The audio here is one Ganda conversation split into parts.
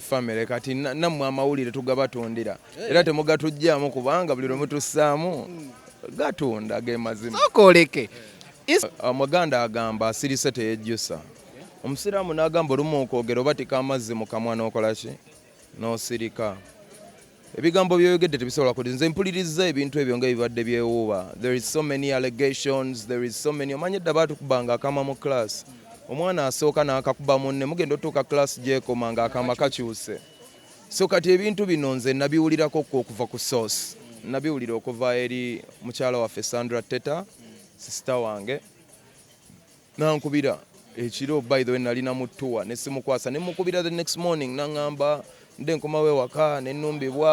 family kati nammwe amawulire tugabatundira era temugatujjaamu kubanga buli lwe mutussaamu gatunda ge mazima sokoleke Omuganda agamba asirise teyejjusa omusiraamu n'agamba olumu okwogera obatika amazzi mu kamwa n'okola ki n'osirika ebigambo by'oyogedde tebisobola kuli nze mpuliriza ebintu ebyo nga ebibadde byewuuba there is so many allegations there is so many omanye dda baatukubanga akama mu class omwana asooka n'akakuba munne mugenda otuuka class gyekoma nga akama kakyuse so kati ebintu bino nze nabiwulirako okuva ku source nabiwulira okuva eri mukyala waffe Sandra Teta sister wange nankubira ekiro by the way nalina mutuwa ne simukwasa ne mukubira the next morning nangamba nde nkomawe waka nenumbibwa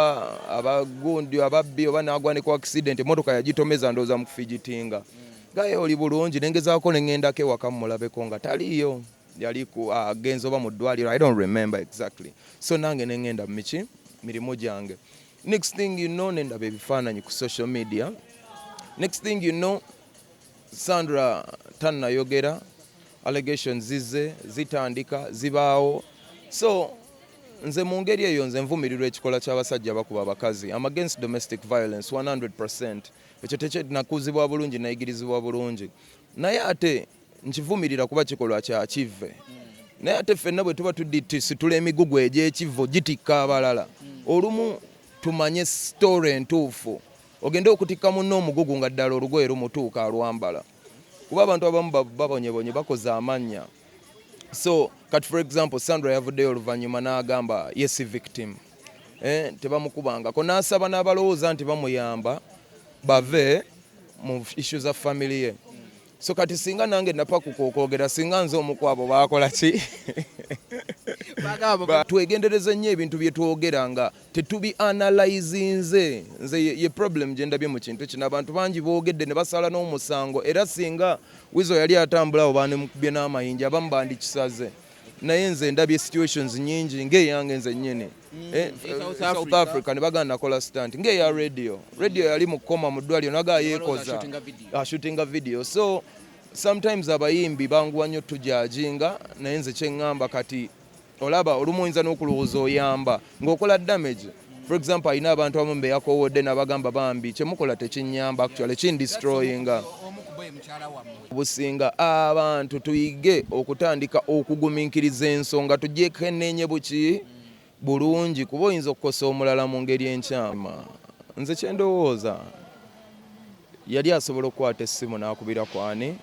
abagundi ababbi oba nagwanika accident emotoka yagitomeza ndoza mu kufijitinga gaye oli bulungi nengezaako nengendako ewaka mulabeko nga taliyo yali ku agenza oba mu ddwaliro I don't remember exactly so nange nengenda miki mirimu gyange next thing you know nendaba ebifaananyi ku social media next thing you know Sandra tannayogera allegations zitandika zibaawo so nze mu ngeri eyo nze nvumirirwa ekikola ky'abasajja bakuba abakazi I'm against domestic violence 100% ekyo tekyenakuzibwa bulungi nayigirizibwa bulungi naye ate nkivumirira kuba kikolwa kya kive naye ate ffenna bwe tuba situla emigugu egy'ekivo gitikka abalala olumu tumanye story entuufu ogende okutikka munno omugugu nga ddala olugoye lumutuuka alwambala kuba abantu abamu babonyebonye bakoze amannya so kati for example Sandra yavuddeyo oluvannyuma n'agamba yes victim tebamukubangako n'asaba n'abalowooza nti bamuyamba bave mu issue za family ye so kati singa nange napakuka okwogera singa nze omukwabo baakola ki twegendereze nnyo ebintu bye twogera nga tetubi analyzinze nze ye problem gye ndabye mu kintu kino abantu bangi boogedde ne basala n'omusango era singa Weasel yali atambula oba ne mukubye n'amayinja abamu bandikisaze naye nze ndabye situations nyingi ng'eyange nze nnyini South Africa ne baganda nakola stunt ng'eya radio yali mu koma mu ddwaliro naga yeekoza shootinga video so sometimes abayimbi banguwa nnyo tujajinga naye nze kyeŋŋamba kati olaba olumu oyinza n'okulowooza oyamba ng'okola damage for example ayina abantu abamu beyakowodde n'abagamba bambi kyemukola tekinnyamba actually kindestroyinga businga abantu tuyige okutandika okugumiikiriza ensonga tugyekeneenye buki bulungi kuba oyinza okukosa omulala mu ngeri enkyama nze kyendowooza yali asobola okukwata essimu n'akubira kwani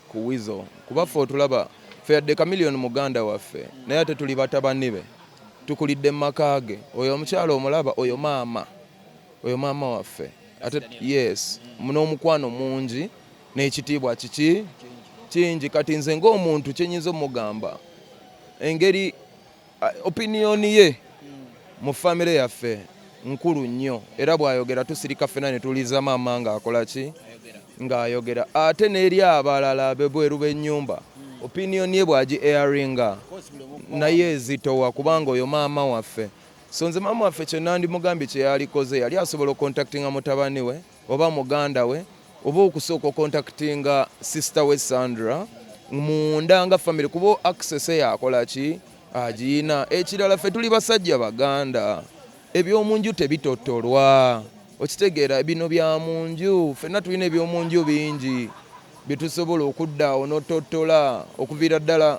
ku Weasel kuba ffe otulaba ffe yadde kamiliyoni muganda waffe naye ate tuli batabani be tukulidde mu maka ge oyo omukyala omulaba oyo maama waffe ate yes n'omukwano mungi n'ekitiibwa kiki kingi kati nze ng'omuntu kyenyinza omugamba engeri opiniyoni ye mu famire yaffe nkulu nnyo era bw'ayogera tusirika ffena ne tuliza maama ng'akola ki ng'ayogera ate n'eri abalala ab'ebweru b'ennyumba opiniyoni ye bw'agi airinga naye ezitowa kubanga oyo maama waffe so nze maama waffe kye nandimugambye kye yalikoze yali asobola okontaktinga mutabani we oba muganda we oba okusooka okontaktinga sister we Sandra munda nga family kuba access yakola ki agiina ekirala ffe tuli basajja baganda ebyomunju tebitotolwa okitegeera bino bya munju ffenna tulina ebyomunju bingi byetusobola okuddaawo n'ototola okuviira ddala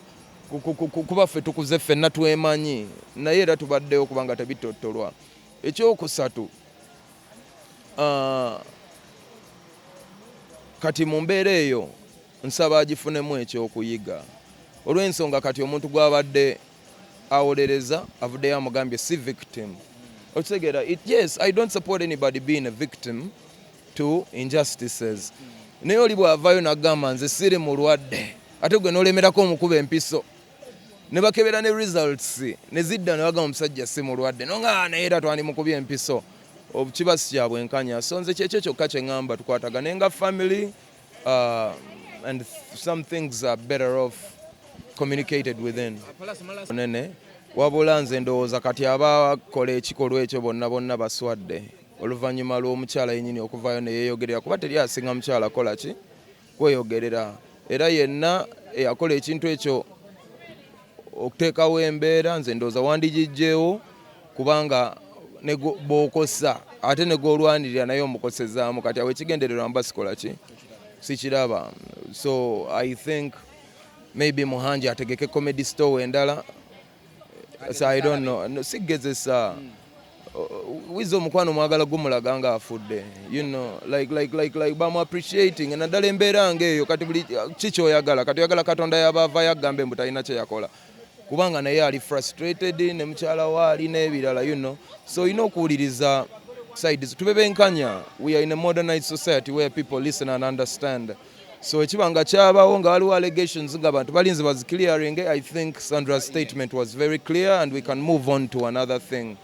kuba ffe tukuze ffenna twemanyi naye era tubaddeyo kubanga tebitotolwa ekyokusatu kati mu mbeera eyo nsaba agifunemu ekyokuyiga olw'ensonga kati omuntu gw'abadde awolereza avuddeyo amugambye si victim okitegeera yes I don't support anybody being a victim to injustices naye oli bw'avaayo n'agamba nze siri mulwadde ate gwe n'olemerako omukuba empiso ne bakebera ne results ne zidda ne bagamba omusajja si mulwadde nonga naye era twandimukubye empiso kiba si kya bwenkanya so nze kyekyo kyokka kye ŋŋamba tukwatagane nga family and some things are better off communicated within nene wabula nze ndowooza kati abakola ekikolwa ekyo bonna baswadde oluvannyuma lw'omukyala yennyini okuvaayo ne yeeyogerera kuba teri asinga mukyala kola ki kweyogerera era yenna eyakola ekintu ekyo okuteekawo embeera nze ndowooza wandigijjeewo kubanga bw'okosa ate ne gw'olwanirira naye omukosezaamu kati awo ekigendererwa mba sikola ki sikiraba. So I think maybe Muhanji ategeke comedy store endala. So I don't know. Sigezesa. Weasel omukwano mwagala gumulaga nga afudde. You know, like bamu appreciating and naddala embeera ng'eyo kati buli kiki oyagala kati oyagala Katonda yabaava yagambe mbu talina kye yakola kubanga naye ali frustrated ne mukyala waali n'ebirala, you know. So you know okuwuliriza sides tubebenkanya. We are in a modernized society where people listen and understand. So ekibanga kyabawo nga waliwo allegations nga bantu balinze baziclearing. I think Sandra's statement was very clear and we can move on to another thing.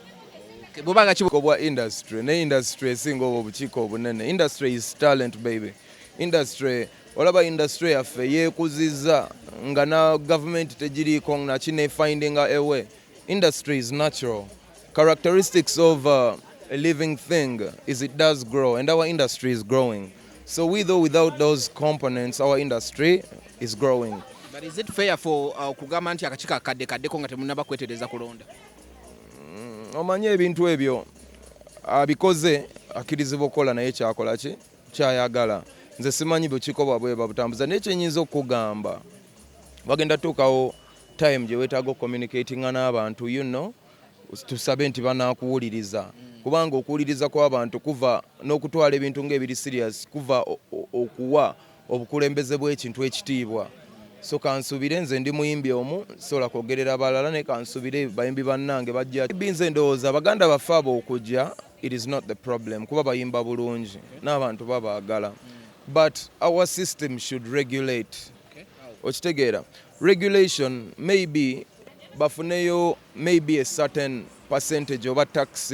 Bubanga kibwa industry ne industry esinga obukiiko obunene. Industry is talent baby. Industry olaba industry yaffe yeekuzizza nga na government tegiriiko na kine finding a way. Industry is natural. Characteristics of a living thing is it does grow and our industry is growing. So without those components our industry is growing. But is it fair for kugamba nti akakika kaddeko nga temunnaba kwetereza kulonda? Omanye ebintu ebyo abikoze akirizibwa okukola naye kyakola ki kyayagala. Nze simanyi bukiiko bwabwe babutambuza naye kyenyinza okugamba bagenda tuukawo time gye weetaaga ocommunicatinga n'abantu, you know, tusabe nti banaakuwuliriza kubanga okuwuliriza kw'abantu kuva n'okutwala ebintu ng'ebiri serious kuva okuwa obukulembeze bw'ekintu ekitiibwa. So kansubire nze ndi muyimbi omu sola kwogerera balala ne kansubire bayimbi bannange bajja binze ndowooza abaganda baffe abo okujja it is not the problem kuba bayimba bulungi n'abantu babaagala. But our system should regulate. Okitegeera regulation maybe bafuneyo maybe a certain percentage oba tax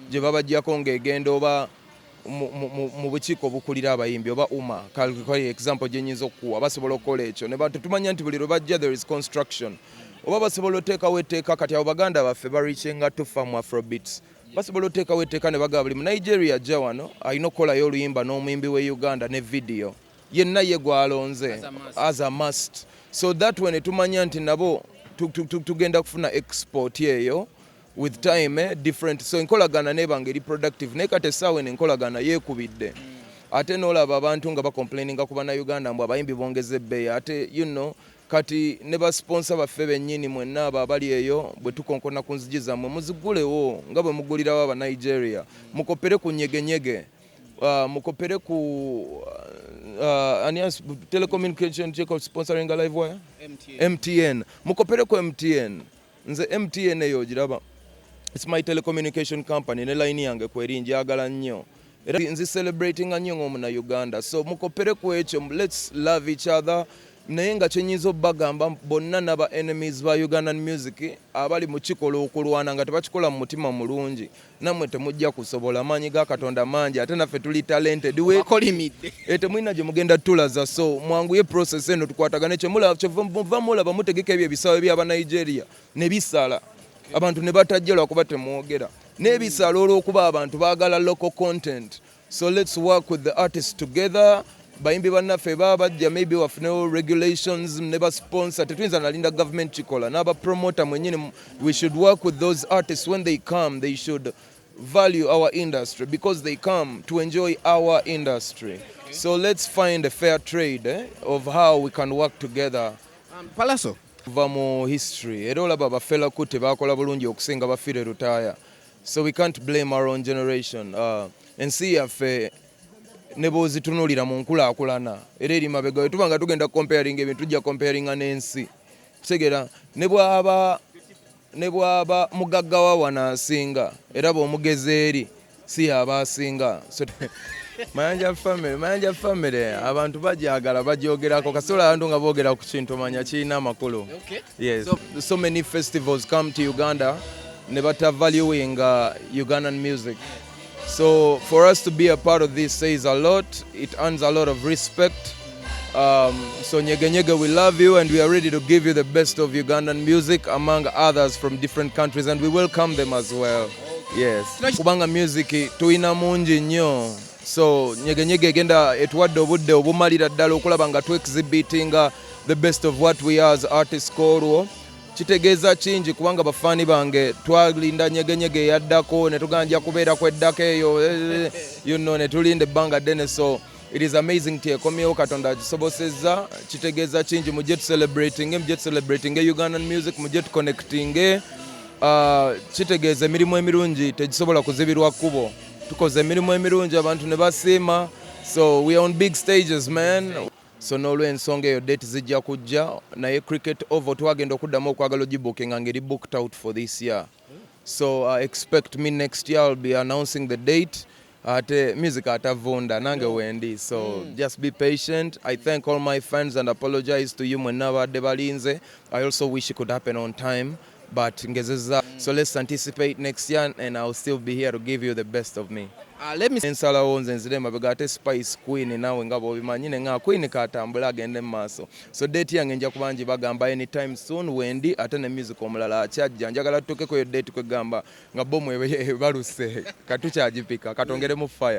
gye babajjako ng'egenda oba mu bukiiko obukulira abayimbi oba kali example gye nnyinza okuwa basobola okukola ekyo ne tumanya nti buli lwe bajja there is construction oba basobola oteekawo etteeka kati abo baganda baffe barichinga tufa mu afrobeats basobola oteekawo etteeka ne bagaba buli mu Nigeria ajja wano alina okukolayo oluyimba n'omuyimbi we Uganda ne video yenna ye gwalonze as a must. So that when tumanya nti nabo tugenda kufuna export eyo with time different. So enkolagana nebanga eri productive naye kati essaawa eno enkolagana yeekubidde ate n'olaba abantu nga bacomplaininga ku bannayuganda mbu abayimbi bongeza ebbeeyi ate you know kati ne basponsa baffe bennyini mwenna abo abali eyo bwe tukonkona ku nzigi zammwe muzigulewo nga bwe mugulirawo abanigeria mukopere ku nyegenyege mukopere ku telecommunication check sponsoring a live wire MTN mukopere ku MTN. Nze MTN eyo giraba it's my telecommunication company ne line yange kweri njagala nnyo era nzi celebrating nnyo ng'omuna Uganda. So mukopere ku ekyo let's love each other naye nga kyenyiza obbagamba bonna n'aba enemies ba Ugandan music abali mu kikola okulwana nga tebakikola mu mutima mulungi nammwe temujja kusobola maanyi ga Katonda mangi ate naffe tuli talented temulina gye mugenda tulaza. So mwanguye process eno tukwatagana ekyo muva mulaba mutegeka ebyo ebisaawe by'aba Nigeria ne bisala abantu ne batajja lwakuba temwogera n'ebisala olw'okuba abantu baagala local content. So let's work with the artists together. Bayimbi bannaffe bajja maybe wafunewo regulations ne basponsor tetuyinza nalinda government kikola n'aba promoter mwenyini. We should work with those artists when they come they should value our industry because they come to enjoy our industry. So let's find a fair trade of how we can work together. Pallaso kuva mu history era olaba bafela ku tebakola bulungi okusinga bafiire retire. So we can't blame our own generation. Ensi yaffe ne bw'ozitunulira mu nkulaakulana era eri mabega we tuba nga tugenda comparing ebintu tujja comparinga n'ensi kutegeera ne bw'aba mugaggawa wano asinga era bw'omugeza eri si yaba asinga. So Mayanja family abantu bajagala bajyogerako kasola abantu nga boogera ku kintu manya kirina amakulu. Yes. So many festivals come to Uganda ne bata valuing Ugandan music. So for us to be a part of this says a lot. It earns a lot of respect. So Nyege, we love you and we are ready to give you the best of Ugandan music among others from different countries and we welcome them as well. Yes. Kubanga music tuina mungi nnyo. So Nyege genda etuwadde obudde obumalira ddala okulaba nga tu exhibiting the best of what we are as artists kolwo. kitegeeza kingi kubanga bafaani bange twalinda nyegenyege yaddako ne tuganja kubeera kweddako eyo ne tulinda ebbanga ddene. So it is amazing nti ekomyewo Katonda agisobosezza. Kitegeeza kingi mujje tucelebrating Ugandan music, mujje tuconnecting. Kitegeeza emirimu emirungi tegisobola kuzibirwa kkubo. Tukoze emirimu emirungi abantu ne basiima. So we are on big stages, man. So n'olw'ensonga eyo date zijja kujja naye cricket over twagenda okuddamu okwagala ogibookinga ngeri booked out for this year. So expect me next year. I'll be announcing the date. Ate music atavunda nange wendi. So just be patient. I thank all my fans and apologize to you mwenabadde balinze. I also wish it could happen on time. But ngezeza. So let's anticipate next year and I'll still be here to give you the best of me. Let me ensalawo nze nzire mabega ate Spice Queen nawe nga bw'obimanyi ne nga Queen katambula agende mu maaso. So date yange nja kubangi bagamba anytime soon wendi ate ne music omulala akyajja njagala tutukeko yo date kwegamba nga bomu ebaluse katukyagipika katongeremu fire.